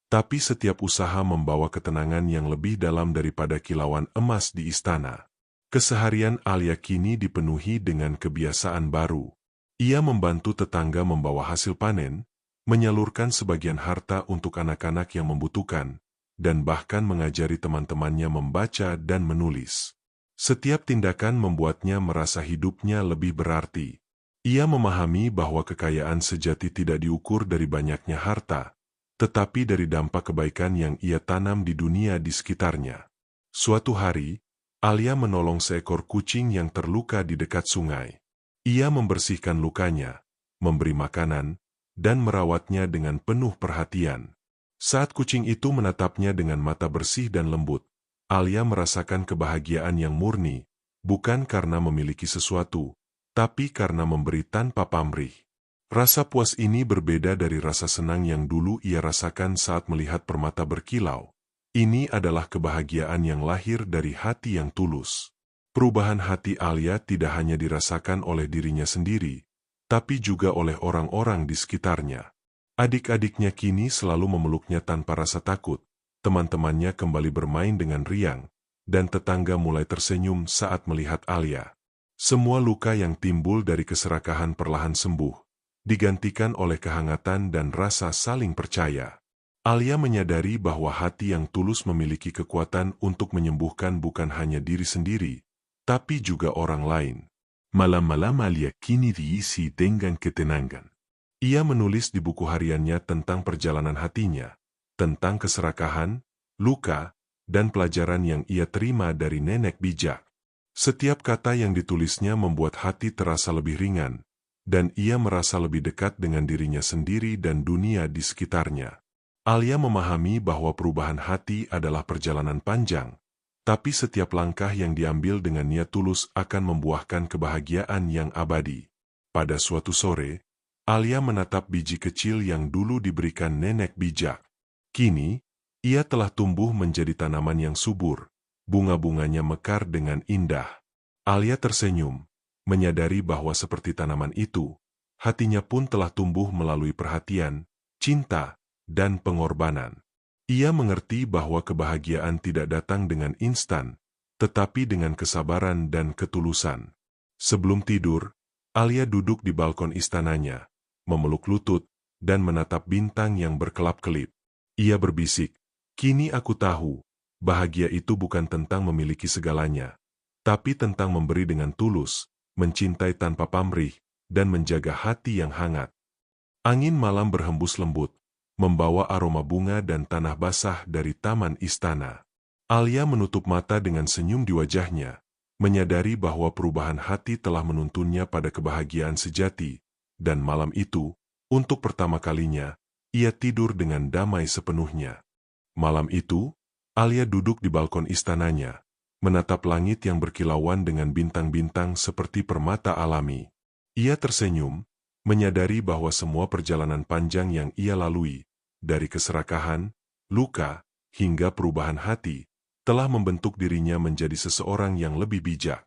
tapi setiap usaha membawa ketenangan yang lebih dalam daripada kilauan emas di istana. Keseharian Alia kini dipenuhi dengan kebiasaan baru. Ia membantu tetangga membawa hasil panen, menyalurkan sebagian harta untuk anak-anak yang membutuhkan, dan bahkan mengajari teman-temannya membaca dan menulis. Setiap tindakan membuatnya merasa hidupnya lebih berarti. Ia memahami bahwa kekayaan sejati tidak diukur dari banyaknya harta, tetapi dari dampak kebaikan yang ia tanam di dunia di sekitarnya. Suatu hari, Alia menolong seekor kucing yang terluka di dekat sungai. Ia membersihkan lukanya, memberi makanan, dan merawatnya dengan penuh perhatian. Saat kucing itu menatapnya dengan mata bersih dan lembut, Alia merasakan kebahagiaan yang murni, bukan karena memiliki sesuatu, tapi karena memberi tanpa pamrih. Rasa puas ini berbeda dari rasa senang yang dulu ia rasakan saat melihat permata berkilau. Ini adalah kebahagiaan yang lahir dari hati yang tulus. Perubahan hati Alia tidak hanya dirasakan oleh dirinya sendiri, tapi juga oleh orang-orang di sekitarnya. Adik-adiknya kini selalu memeluknya tanpa rasa takut, teman-temannya kembali bermain dengan riang, dan tetangga mulai tersenyum saat melihat Alia. Semua luka yang timbul dari keserakahan perlahan sembuh, digantikan oleh kehangatan dan rasa saling percaya. Alia menyadari bahwa hati yang tulus memiliki kekuatan untuk menyembuhkan bukan hanya diri sendiri, tapi juga orang lain. Malam-malam Alia kini diisi dengan ketenangan. Ia menulis di buku hariannya tentang perjalanan hatinya, tentang keserakahan, luka, dan pelajaran yang ia terima dari nenek bijak. Setiap kata yang ditulisnya membuat hati terasa lebih ringan, dan ia merasa lebih dekat dengan dirinya sendiri dan dunia di sekitarnya. Alia memahami bahwa perubahan hati adalah perjalanan panjang, tapi setiap langkah yang diambil dengan niat tulus akan membuahkan kebahagiaan yang abadi. Pada suatu sore, Alia menatap biji kecil yang dulu diberikan nenek bijak. Kini, ia telah tumbuh menjadi tanaman yang subur. Bunga-bunganya mekar dengan indah. Alia tersenyum, menyadari bahwa seperti tanaman itu, hatinya pun telah tumbuh melalui perhatian, cinta, dan pengorbanan. Ia mengerti bahwa kebahagiaan tidak datang dengan instan, tetapi dengan kesabaran dan ketulusan. Sebelum tidur, Alia duduk di balkon istananya, memeluk lutut, dan menatap bintang yang berkelap-kelip. Ia berbisik, "Kini aku tahu, bahagia itu bukan tentang memiliki segalanya, tapi tentang memberi dengan tulus, mencintai tanpa pamrih, dan menjaga hati yang hangat." Angin malam berhembus lembut, membawa aroma bunga dan tanah basah dari taman istana. Alia menutup mata dengan senyum di wajahnya, menyadari bahwa perubahan hati telah menuntunnya pada kebahagiaan sejati, dan malam itu, untuk pertama kalinya, ia tidur dengan damai sepenuhnya. Malam itu, Alia duduk di balkon istananya, menatap langit yang berkilauan dengan bintang-bintang seperti permata alami. Ia tersenyum, menyadari bahwa semua perjalanan panjang yang ia lalui, dari keserakahan, luka, hingga perubahan hati, telah membentuk dirinya menjadi seseorang yang lebih bijak.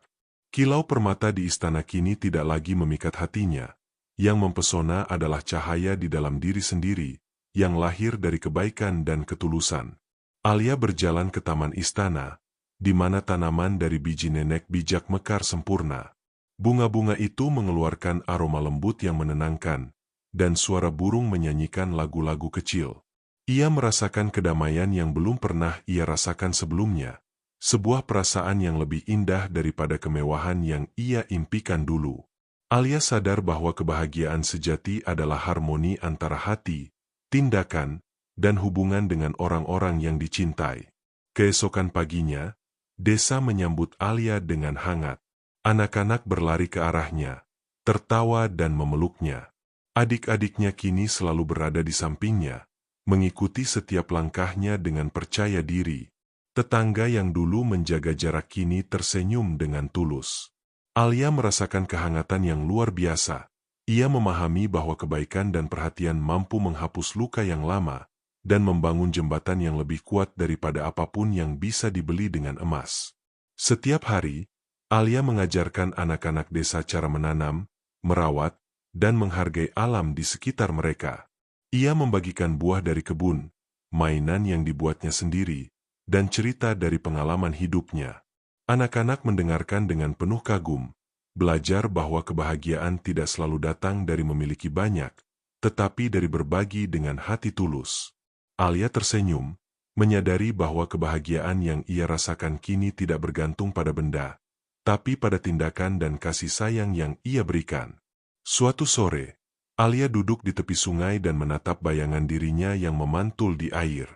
Kilau permata di istana kini tidak lagi memikat hatinya. Yang mempesona adalah cahaya di dalam diri sendiri, yang lahir dari kebaikan dan ketulusan. Alia berjalan ke taman istana, di mana tanaman dari biji nenek bijak mekar sempurna. Bunga-bunga itu mengeluarkan aroma lembut yang menenangkan, dan suara burung menyanyikan lagu-lagu kecil. Ia merasakan kedamaian yang belum pernah ia rasakan sebelumnya, sebuah perasaan yang lebih indah daripada kemewahan yang ia impikan dulu. Alia sadar bahwa kebahagiaan sejati adalah harmoni antara hati, tindakan, dan hubungan dengan orang-orang yang dicintai. Keesokan paginya, desa menyambut Alia dengan hangat. Anak-anak berlari ke arahnya, tertawa dan memeluknya. Adik-adiknya kini selalu berada di sampingnya, mengikuti setiap langkahnya dengan percaya diri. Tetangga yang dulu menjaga jarak kini tersenyum dengan tulus. Alia merasakan kehangatan yang luar biasa. Ia memahami bahwa kebaikan dan perhatian mampu menghapus luka yang lama dan membangun jembatan yang lebih kuat daripada apapun yang bisa dibeli dengan emas. Setiap hari, Alia mengajarkan anak-anak desa cara menanam, merawat, dan menghargai alam di sekitar mereka. Ia membagikan buah dari kebun, mainan yang dibuatnya sendiri, dan cerita dari pengalaman hidupnya. Anak-anak mendengarkan dengan penuh kagum, belajar bahwa kebahagiaan tidak selalu datang dari memiliki banyak, tetapi dari berbagi dengan hati tulus. Alia tersenyum, menyadari bahwa kebahagiaan yang ia rasakan kini tidak bergantung pada benda, tapi pada tindakan dan kasih sayang yang ia berikan. Suatu sore, Alia duduk di tepi sungai dan menatap bayangan dirinya yang memantul di air.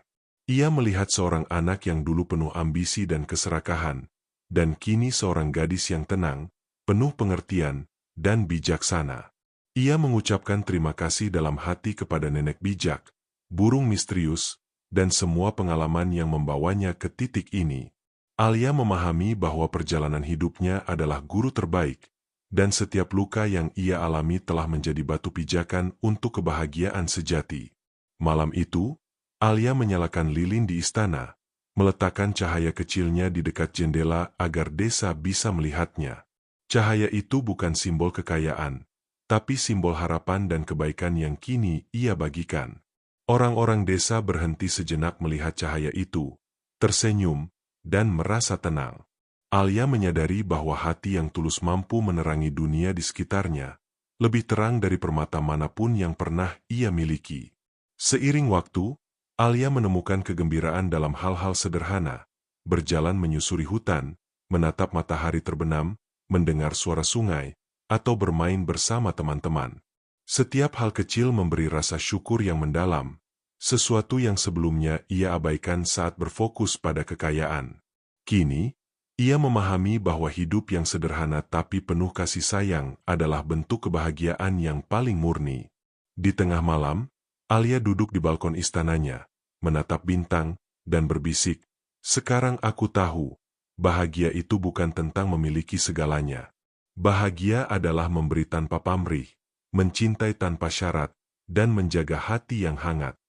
Ia melihat seorang anak yang dulu penuh ambisi dan keserakahan, dan kini seorang gadis yang tenang, penuh pengertian, dan bijaksana. Ia mengucapkan terima kasih dalam hati kepada nenek bijak, burung misterius, dan semua pengalaman yang membawanya ke titik ini. Alia memahami bahwa perjalanan hidupnya adalah guru terbaik, dan setiap luka yang ia alami telah menjadi batu pijakan untuk kebahagiaan sejati. Malam itu, Alia menyalakan lilin di istana, meletakkan cahaya kecilnya di dekat jendela agar desa bisa melihatnya. Cahaya itu bukan simbol kekayaan, tapi simbol harapan dan kebaikan yang kini ia bagikan. Orang-orang desa berhenti sejenak melihat cahaya itu, tersenyum, dan merasa tenang. Alia menyadari bahwa hati yang tulus mampu menerangi dunia di sekitarnya, lebih terang dari permata manapun yang pernah ia miliki. Seiring waktu, Alia menemukan kegembiraan dalam hal-hal sederhana, berjalan menyusuri hutan, menatap matahari terbenam, mendengar suara sungai, atau bermain bersama teman-teman. Setiap hal kecil memberi rasa syukur yang mendalam, sesuatu yang sebelumnya ia abaikan saat berfokus pada kekayaan. Kini, ia memahami bahwa hidup yang sederhana tapi penuh kasih sayang adalah bentuk kebahagiaan yang paling murni. Di tengah malam, Alia duduk di balkon istananya, menatap bintang, dan berbisik, "Sekarang aku tahu, bahagia itu bukan tentang memiliki segalanya. Bahagia adalah memberi tanpa pamrih, mencintai tanpa syarat, dan menjaga hati yang hangat."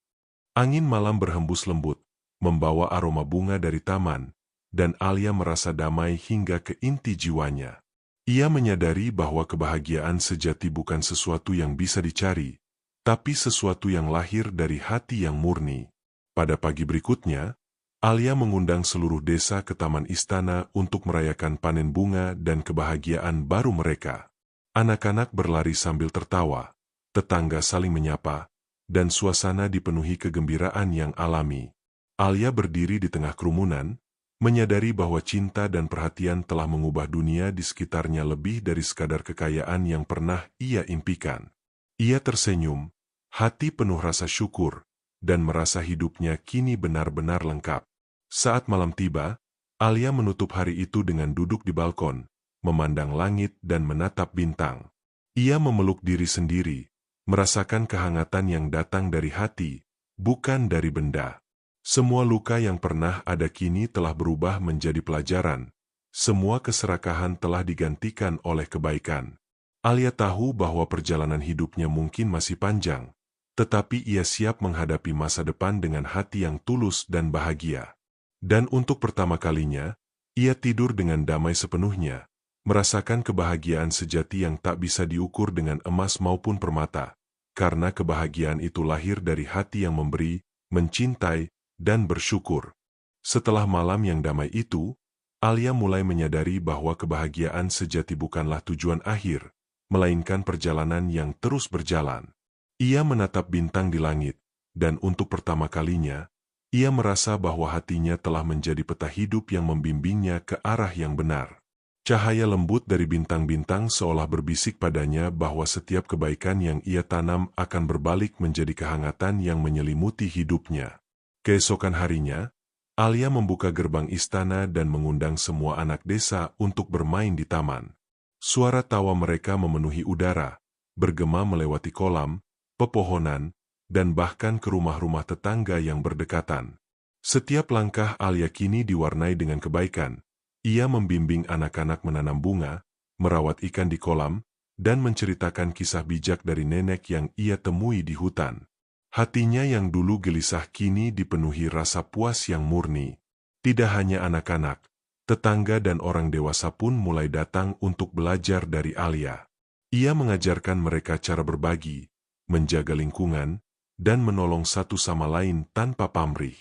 Angin malam berhembus lembut, membawa aroma bunga dari taman, dan Alia merasa damai hingga ke inti jiwanya. Ia menyadari bahwa kebahagiaan sejati bukan sesuatu yang bisa dicari, tapi sesuatu yang lahir dari hati yang murni. Pada pagi berikutnya, Alia mengundang seluruh desa ke taman istana untuk merayakan panen bunga dan kebahagiaan baru mereka. Anak-anak berlari sambil tertawa, tetangga saling menyapa, dan suasana dipenuhi kegembiraan yang alami. Alia berdiri di tengah kerumunan, menyadari bahwa cinta dan perhatian telah mengubah dunia di sekitarnya lebih dari sekadar kekayaan yang pernah ia impikan. Ia tersenyum, hati penuh rasa syukur, dan merasa hidupnya kini benar-benar lengkap. Saat malam tiba, Alia menutup hari itu dengan duduk di balkon, memandang langit dan menatap bintang. Ia memeluk diri sendiri, merasakan kehangatan yang datang dari hati, bukan dari benda. Semua luka yang pernah ada kini telah berubah menjadi pelajaran. Semua keserakahan telah digantikan oleh kebaikan. Alia tahu bahwa perjalanan hidupnya mungkin masih panjang, tetapi ia siap menghadapi masa depan dengan hati yang tulus dan bahagia. Dan untuk pertama kalinya, ia tidur dengan damai sepenuhnya, merasakan kebahagiaan sejati yang tak bisa diukur dengan emas maupun permata, karena kebahagiaan itu lahir dari hati yang memberi, mencintai, dan bersyukur. Setelah malam yang damai itu, Alia mulai menyadari bahwa kebahagiaan sejati bukanlah tujuan akhir, melainkan perjalanan yang terus berjalan. Ia menatap bintang di langit, dan untuk pertama kalinya, ia merasa bahwa hatinya telah menjadi peta hidup yang membimbingnya ke arah yang benar. Cahaya lembut dari bintang-bintang seolah berbisik padanya bahwa setiap kebaikan yang ia tanam akan berbalik menjadi kehangatan yang menyelimuti hidupnya. Keesokan harinya, Alia membuka gerbang istana dan mengundang semua anak desa untuk bermain di taman. Suara tawa mereka memenuhi udara, bergema melewati kolam, pepohonan, dan bahkan ke rumah-rumah tetangga yang berdekatan. Setiap langkah Alia kini diwarnai dengan kebaikan. Ia membimbing anak-anak menanam bunga, merawat ikan di kolam, dan menceritakan kisah bijak dari nenek yang ia temui di hutan. Hatinya yang dulu gelisah kini dipenuhi rasa puas yang murni. Tidak hanya anak-anak, tetangga dan orang dewasa pun mulai datang untuk belajar dari Alia. Ia mengajarkan mereka cara berbagi, menjaga lingkungan, dan menolong satu sama lain tanpa pamrih.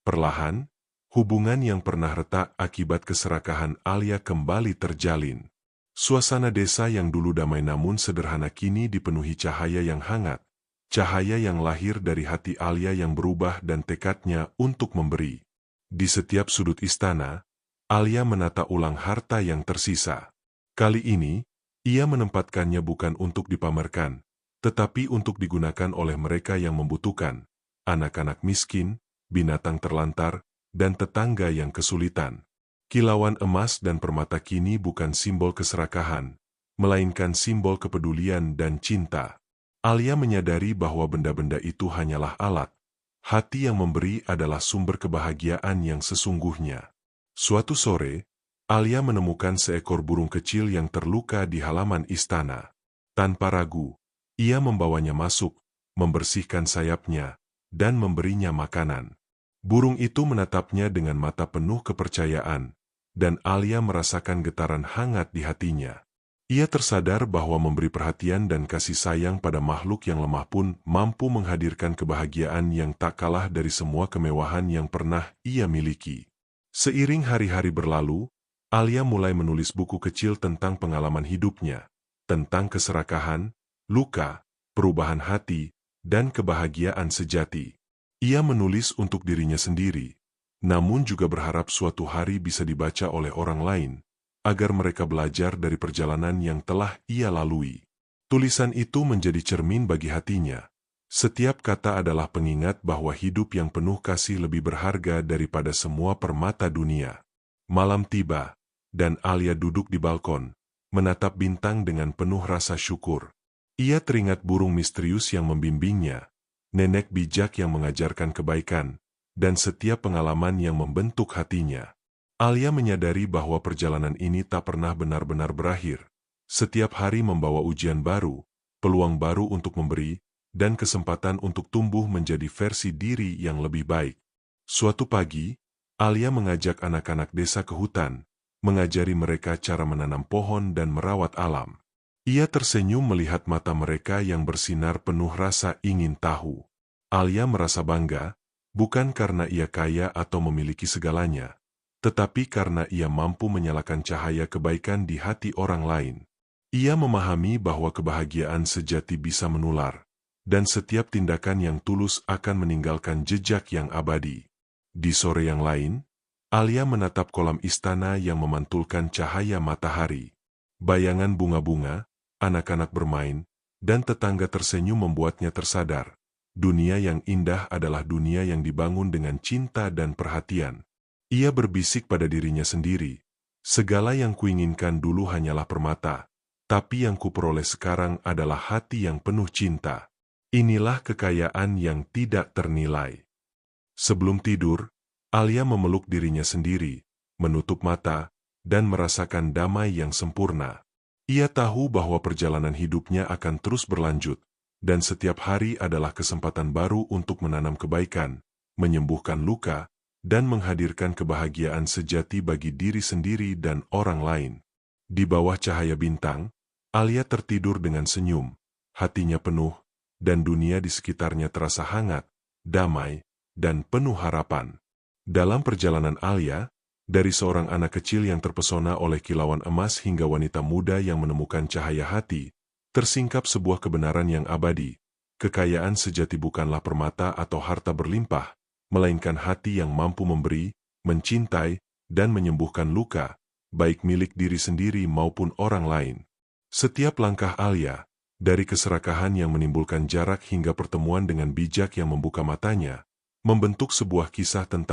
Perlahan, hubungan yang pernah retak akibat keserakahan Alia kembali terjalin. Suasana desa yang dulu damai namun sederhana kini dipenuhi cahaya yang hangat, cahaya yang lahir dari hati Alia yang berubah dan tekadnya untuk memberi. Di setiap sudut istana, Alia menata ulang harta yang tersisa. Kali ini, ia menempatkannya bukan untuk dipamerkan, tetapi untuk digunakan oleh mereka yang membutuhkan, anak-anak miskin, binatang terlantar, dan tetangga yang kesulitan. Kilauan emas dan permata kini bukan simbol keserakahan, melainkan simbol kepedulian dan cinta. Alia menyadari bahwa benda-benda itu hanyalah alat. Hati yang memberi adalah sumber kebahagiaan yang sesungguhnya. Suatu sore, Alia menemukan seekor burung kecil yang terluka di halaman istana. Tanpa ragu, ia membawanya masuk, membersihkan sayapnya, dan memberinya makanan. Burung itu menatapnya dengan mata penuh kepercayaan, dan Alia merasakan getaran hangat di hatinya. Ia tersadar bahwa memberi perhatian dan kasih sayang pada makhluk yang lemah pun mampu menghadirkan kebahagiaan yang tak kalah dari semua kemewahan yang pernah ia miliki. Seiring hari-hari berlalu, Alia mulai menulis buku kecil tentang pengalaman hidupnya, tentang keserakahan, luka, perubahan hati, dan kebahagiaan sejati. Ia menulis untuk dirinya sendiri, namun juga berharap suatu hari bisa dibaca oleh orang lain, agar mereka belajar dari perjalanan yang telah ia lalui. Tulisan itu menjadi cermin bagi hatinya. Setiap kata adalah pengingat bahwa hidup yang penuh kasih lebih berharga daripada semua permata dunia. Malam tiba, dan Alia duduk di balkon, menatap bintang dengan penuh rasa syukur. Ia teringat burung misterius yang membimbingnya, nenek bijak yang mengajarkan kebaikan, dan setiap pengalaman yang membentuk hatinya. Alia menyadari bahwa perjalanan ini tak pernah benar-benar berakhir. Setiap hari membawa ujian baru, peluang baru untuk memberi, dan kesempatan untuk tumbuh menjadi versi diri yang lebih baik. Suatu pagi, Alia mengajak anak-anak desa ke hutan, mengajari mereka cara menanam pohon dan merawat alam. Ia tersenyum melihat mata mereka yang bersinar penuh rasa ingin tahu. Alia merasa bangga, bukan karena ia kaya atau memiliki segalanya, tetapi karena ia mampu menyalakan cahaya kebaikan di hati orang lain. Ia memahami bahwa kebahagiaan sejati bisa menular, dan setiap tindakan yang tulus akan meninggalkan jejak yang abadi. Di sore yang lain, Alia menatap kolam istana yang memantulkan cahaya matahari. Bayangan bunga-bunga, anak-anak bermain, dan tetangga tersenyum membuatnya tersadar. Dunia yang indah adalah dunia yang dibangun dengan cinta dan perhatian. Ia berbisik pada dirinya sendiri, segala yang kuinginkan dulu hanyalah permata, tapi yang kuperoleh sekarang adalah hati yang penuh cinta. Inilah kekayaan yang tidak ternilai. Sebelum tidur, Alia memeluk dirinya sendiri, menutup mata, dan merasakan damai yang sempurna. Ia tahu bahwa perjalanan hidupnya akan terus berlanjut, dan setiap hari adalah kesempatan baru untuk menanam kebaikan, menyembuhkan luka, dan menghadirkan kebahagiaan sejati bagi diri sendiri dan orang lain. Di bawah cahaya bintang, Alia tertidur dengan senyum, hatinya penuh, dan dunia di sekitarnya terasa hangat, damai, dan penuh harapan. Dalam perjalanan Alia, dari seorang anak kecil yang terpesona oleh kilauan emas hingga wanita muda yang menemukan cahaya hati, tersingkap sebuah kebenaran yang abadi. Kekayaan sejati bukanlah permata atau harta berlimpah, melainkan hati yang mampu memberi, mencintai, dan menyembuhkan luka, baik milik diri sendiri maupun orang lain. Setiap langkah Alia, dari keserakahan yang menimbulkan jarak hingga pertemuan dengan bijak yang membuka matanya, membentuk sebuah kisah tentang